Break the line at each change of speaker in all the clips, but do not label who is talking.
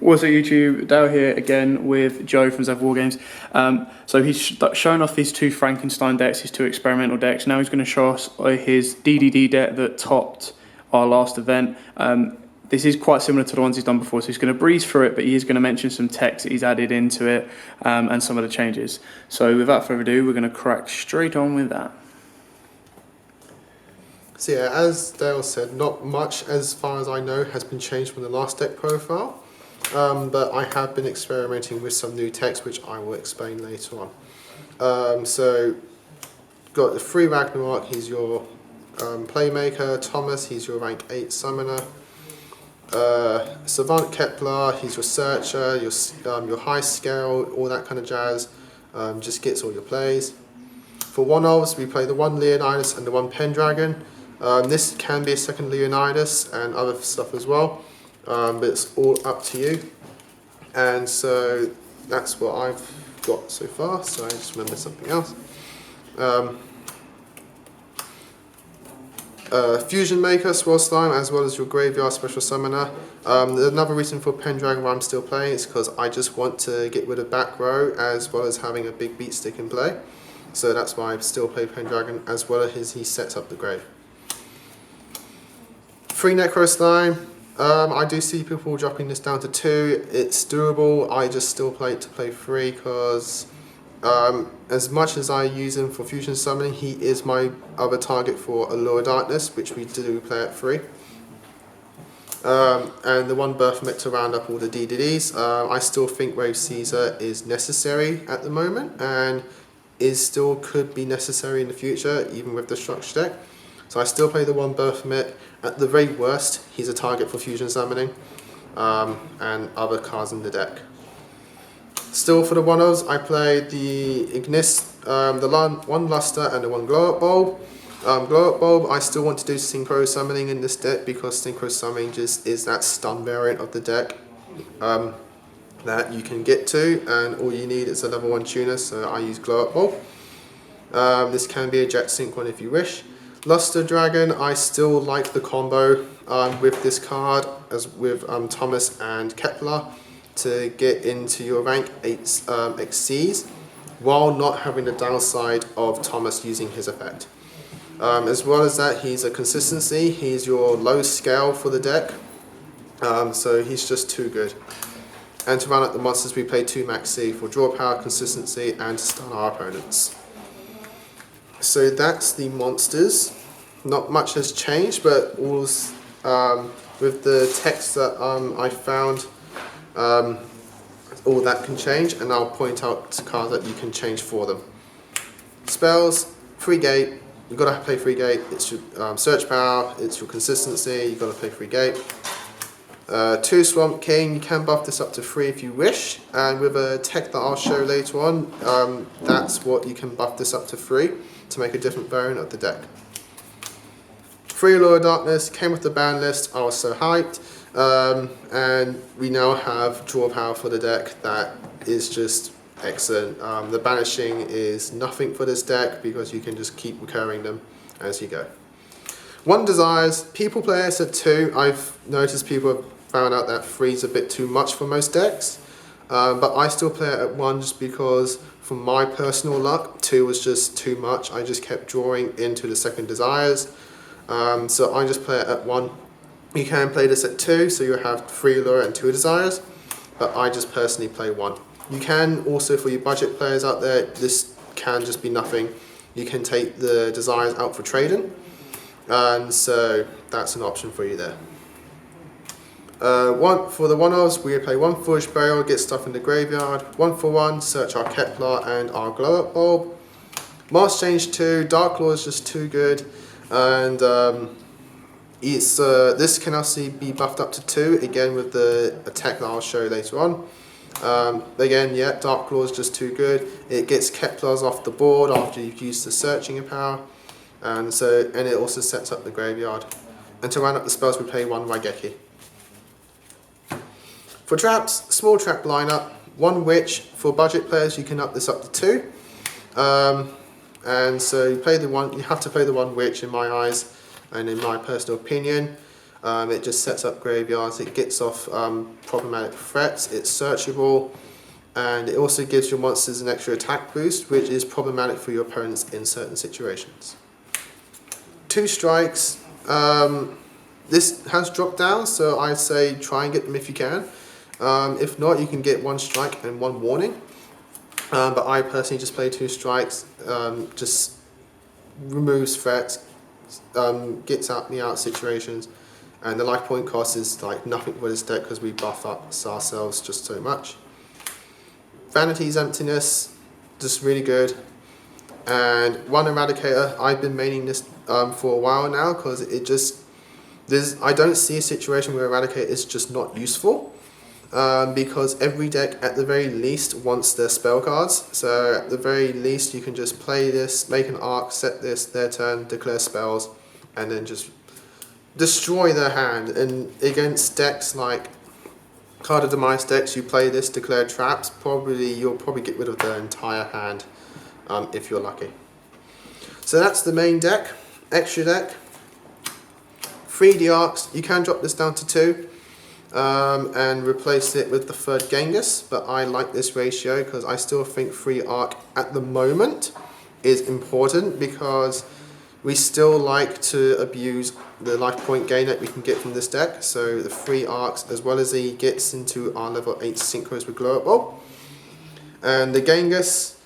What's up YouTube, Dale here again with Joe from Zephyr Wargames. So he's shown off these two Frankenstein decks, his two experimental decks. Now he's going to show us his DDD deck that topped our last event. This is quite similar to the ones he's done before, so he's going to breeze through it, but he is going to mention some text that he's added into it and some of the changes. So without further ado, we're going to crack straight on with that.
So yeah, as Dale said, not much as far as I know has been changed from the last deck profile. But I have been experimenting with some new text, which I will explain later on. So, got the 3 Ragnarok, he's your Playmaker. Thomas, he's your rank 8 Summoner. Savant Kepler, he's your Searcher, your High Scale, all that kind of jazz. Just gets all your plays. For 1-ofs, we play the 1 Leonidas and the 1 Pendragon. This can be a second Leonidas and other stuff as well. But it's all up to you, and so that's what I've got so far. So I just remembered something else. Fusion Maker, Swirl Slime, as well as your Graveyard Special Summoner. Another reason for Pendragon why I'm still playing is because I just want to get rid of back row as well as having a big beat stick in play. So that's why I still play Pendragon as well as he sets up the grave. 3 Necro Slime. I do see people dropping this down to 2. It's doable. I just still play it to play 3 because as much as I use him for fusion summoning, he is my other target for Allure Darkness, which we do play at 3. And the 1 Baphomet to round up all the DDDs. I still think Wave Caesar is necessary at the moment and still could be necessary in the future, even with the structure deck. So I still play the 1 Baphomet. At the very worst, he's a target for fusion summoning and other cards in the deck. Still for the 1-ofs, I play the Ignis, the 1 Luster and the 1 Glow Up Bulb. Glow Up Bulb, I still want to do Synchro Summoning in this deck because Synchro Summoning just is that stun variant of the deck that you can get to, and all you need is a level 1 tuner, so I use Glow Up Bulb. This can be a Jet Sync one if you wish. Luster Dragon, I still like the combo with this card as with Thomas and Kepler to get into your rank 8 XCs while not having the downside of Thomas using his effect. As well as that, he's a consistency, he's your low scale for the deck, so he's just too good. And to round up the monsters, we play 2 Max C for draw power, consistency, and to stun our opponents. So that's the monsters. Not much has changed, but with the text that I found, all that can change, and I'll point out cards that you can change for them. Spells, free gate, you've got to play free gate, it's your search power, it's your consistency, you've got to play free gate. 2 Swamp King, you can buff this up to 3 if you wish, and with a tech that I'll show later on, that's what you can buff this up to 3 to make a different variant of the deck. 3 Allure Darkness came with the ban list, I was so hyped, and we now have draw power for the deck that is just excellent. The banishing is nothing for this deck because you can just keep recurring them as you go. 1 Desires, people play this at 2. I've noticed people have found out that 3 is a bit too much for most decks, but I still play it at 1 just because from my personal luck, 2 was just too much. I just kept drawing into the 2nd Desires, so I just play it at 1. You can play this at 2, so you have 3 Allure and 2 Desires, but I just personally play 1. You can also, for your budget players out there, this can just be nothing. You can take the Desires out for trading, and so that's an option for you there. For the 1-ofs, we play 1 Foolish Burial, get stuff in the graveyard, 1 for 1, search our Kepler and our Glow Up Bulb. Mask Change 2, Dark Law is just too good, and this can also be buffed up to 2, again with the attack that I'll show later on. Again, yeah, Dark Law is just too good. It gets Keplers off the board after you've used the searching power, and it also sets up the graveyard. And to round up the spells, we play 1 Raigeki. For traps, small trap lineup, 1 Witch. For budget players, you can up this up to 2. And so you have to play the 1 Witch in my eyes and in my personal opinion. It just sets up graveyards, it gets off problematic threats, it's searchable, and it also gives your monsters an extra attack boost, which is problematic for your opponents in certain situations. 2 strikes. This has dropped down, so I'd say try and get them if you can. If not, you can get 1 strike and 1 warning. But I personally just play 2 strikes, just removes threats, gets me out of situations, and the life point cost is like nothing for this deck because we buff up ourselves just so much. Vanity's Emptiness, just really good. And 1 Eradicator, I've been maining this for a while now because I don't see a situation where Eradicator is just not useful. Because every deck at the very least wants their spell cards, so at the very least you can just play this, make an arc, set this, their turn, declare spells, and then just destroy their hand. And against decks like Card of Demise decks, you play this, declare traps, you'll probably get rid of their entire hand if you're lucky. So that's the main deck. Extra deck, 3D arcs, you can drop this down to 2. And replace it with the 3rd Genghis, but I like this ratio because I still think 3 arc at the moment is important because we still like to abuse the life point gain that we can get from this deck. So the 3 arcs, as well as he gets into our level 8 synchros with Glow Up Ball. And the Genghis,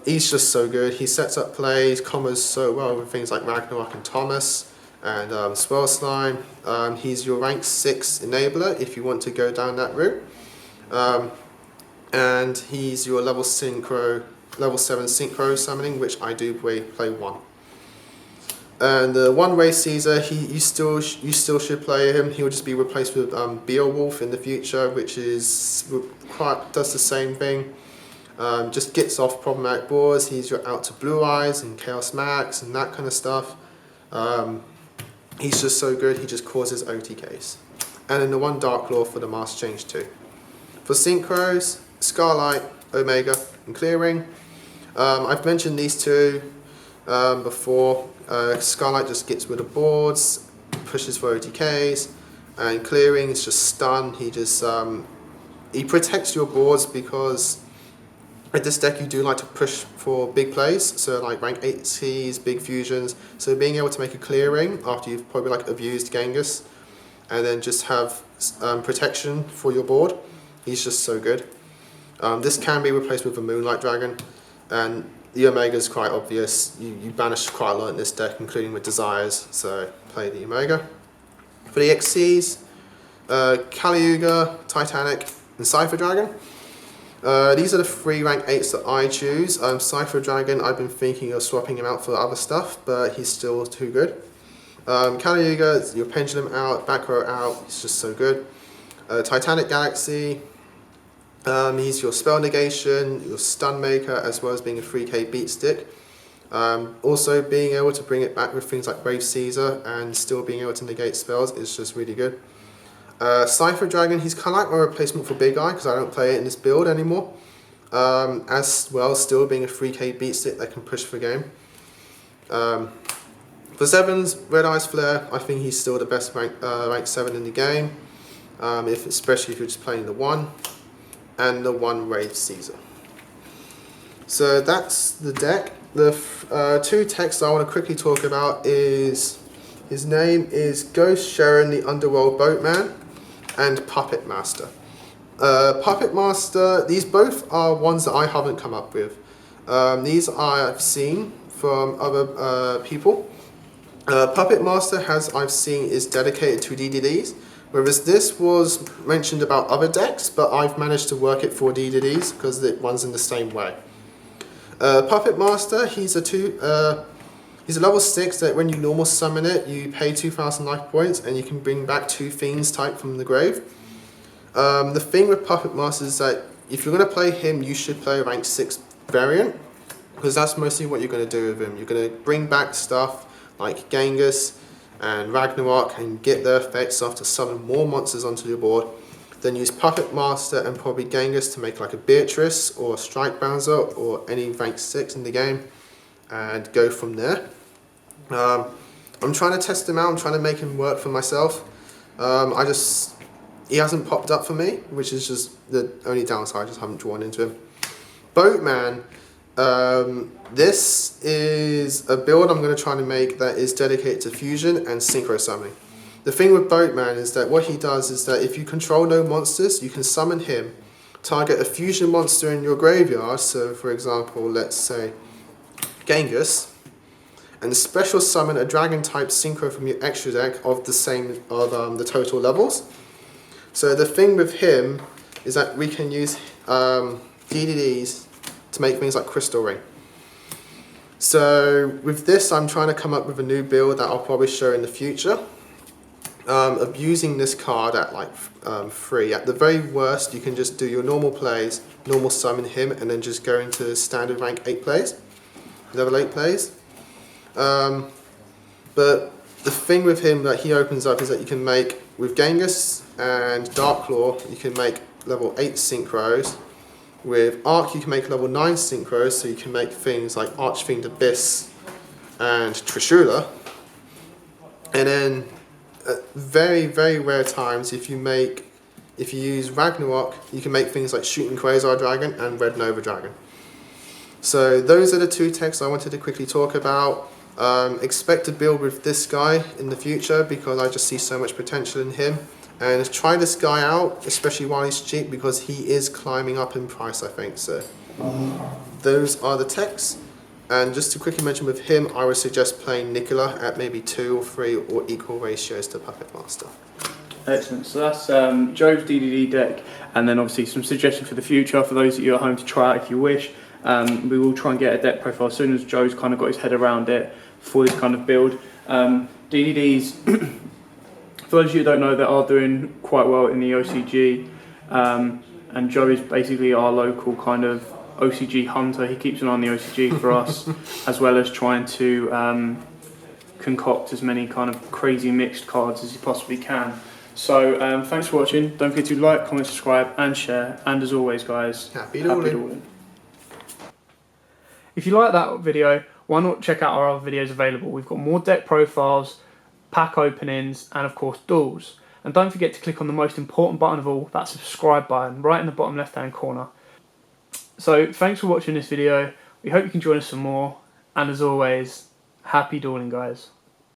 he's just so good. He sets up plays, combos so well with things like Ragnarok and Thomas. And Swell Slime, he's your rank 6 enabler if you want to go down that route. And he's your level 7 synchro summoning, which I do play 1. And the 1-Ray Caesar, you still should play him. He'll just be replaced with Beowulf in the future, which does the same thing. Just gets off problematic boards. He's your out to Blue Eyes and Chaos Max and that kind of stuff. He's just so good, he just causes OTKs. And then the 1 Dark Law for the Master Change 2. For Synchros, Scarlight, Omega, and Clearing. I've mentioned these 2 before. Scarlight just gets rid of boards, pushes for OTKs, and Clearing is just stun. He protects your boards because with this deck you do like to push for big plays, so like rank 8Cs, big fusions, so being able to make a clearing after you've probably like abused Genghis and then just have protection for your board, he's just so good. This can be replaced with a Moonlight Dragon, and the Omega is quite obvious. You banish quite a lot in this deck, including with Desires, so play the Omega. For the XCs, Kali Yuga, Titanic, and Cypher Dragon. These are the 3 rank 8s that I choose. Cypher Dragon, I've been thinking of swapping him out for other stuff, but he's still too good. Kali Yuga, your Pendulum out, back row out, he's just so good. Titanic Galaxy, he's your spell negation, your stun maker, as well as being a 3k beat stick. Also being able to bring it back with things like Brave Caesar and still being able to negate spells is just really good. Cypher Dragon, he's kind of like my replacement for Big Eye because I don't play it in this build anymore. As well, still being a 3k beat stick that can push for game. For 7s, Red Eyes Flare, I think he's still the best rank 7 in the game, especially if you're just playing the 1, and the 1 Wraith Caesar. So that's the deck. The 2 texts I want to quickly talk about is, his name is Ghost Sharon the Underworld Boatman, and Puppet Master. Puppet Master, these both are ones that I haven't come up with. These I've seen from other people. Puppet Master, I've seen, is dedicated to DDDs, whereas this was mentioned about other decks, but I've managed to work it for DDDs because it runs in the same way. Puppet Master, he's a level 6 that when you normal summon it, you pay 2,000 life points and you can bring back 2 Fiends type from the grave. The thing with Puppet Master is that if you're going to play him, you should play a rank 6 variant, because that's mostly what you're going to do with him. You're going to bring back stuff like Genghis and Ragnarok and get their effects off to summon more monsters onto your board. Then use Puppet Master and probably Genghis to make like a Beatrice or a Strike Bouncer or any rank 6 in the game and go from there. I'm trying to test him out. I'm trying to make him work for myself. He hasn't popped up for me, which is just the only downside. I just haven't drawn into him. Boatman. This is a build I'm going to try to make that is dedicated to fusion and synchro summoning. The thing with Boatman is that what he does is that if you control no monsters, you can summon him, target a fusion monster in your graveyard, so for example, let's say Genghis, and special summon a dragon type synchro from your extra deck of the total levels. So the thing with him is that we can use DDDs to make things like Crystal Ring. So with this, I'm trying to come up with a new build that I'll probably show in the future, of using this card at like 3. At the very worst, you can just do your normal plays, normal summon him, and then just go into standard rank 8 plays, level 8 plays. But the thing with him that he opens up is that you can make, with Genghis and Darklaw, you can make level 8 synchros. With Arc, you can make level 9 synchros, so you can make things like Archfiend Abyss and Trishula. And then, at very, very rare times, if you use Ragnarok, you can make things like Shooting Quasar Dragon and Red Nova Dragon. So those are the 2 texts I wanted to quickly talk about. Expect to build with this guy in the future because I just see so much potential in him. And try this guy out, especially while he's cheap, because he is climbing up in price, I think. So those are the texts. And just to quickly mention with him, I would suggest playing Nicola at maybe 2 or 3 or equal ratios to Puppet Master.
Excellent. So that's Joe's DDD deck, and then obviously some suggestions for the future for those of you at home to try out if you wish. We will try and get a deck profile as soon as Joe's kind of got his head around it for this kind of build. DDDs. For those of you who don't know, they are doing quite well in the OCG, and Joe is basically our local kind of OCG hunter. He keeps an eye on the OCG for us, as well as trying to concoct as many kind of crazy mixed cards as he possibly can. So thanks for watching. Don't forget to like, comment, subscribe and share, and as always guys,
Happy dueling.
If you like that video, why not check out our other videos available. We've got more deck profiles, pack openings, and of course duels. And don't forget to click on the most important button of all, that subscribe button right in the bottom left hand corner. So thanks for watching this video. We hope you can join us some more, and as always, happy dueling guys.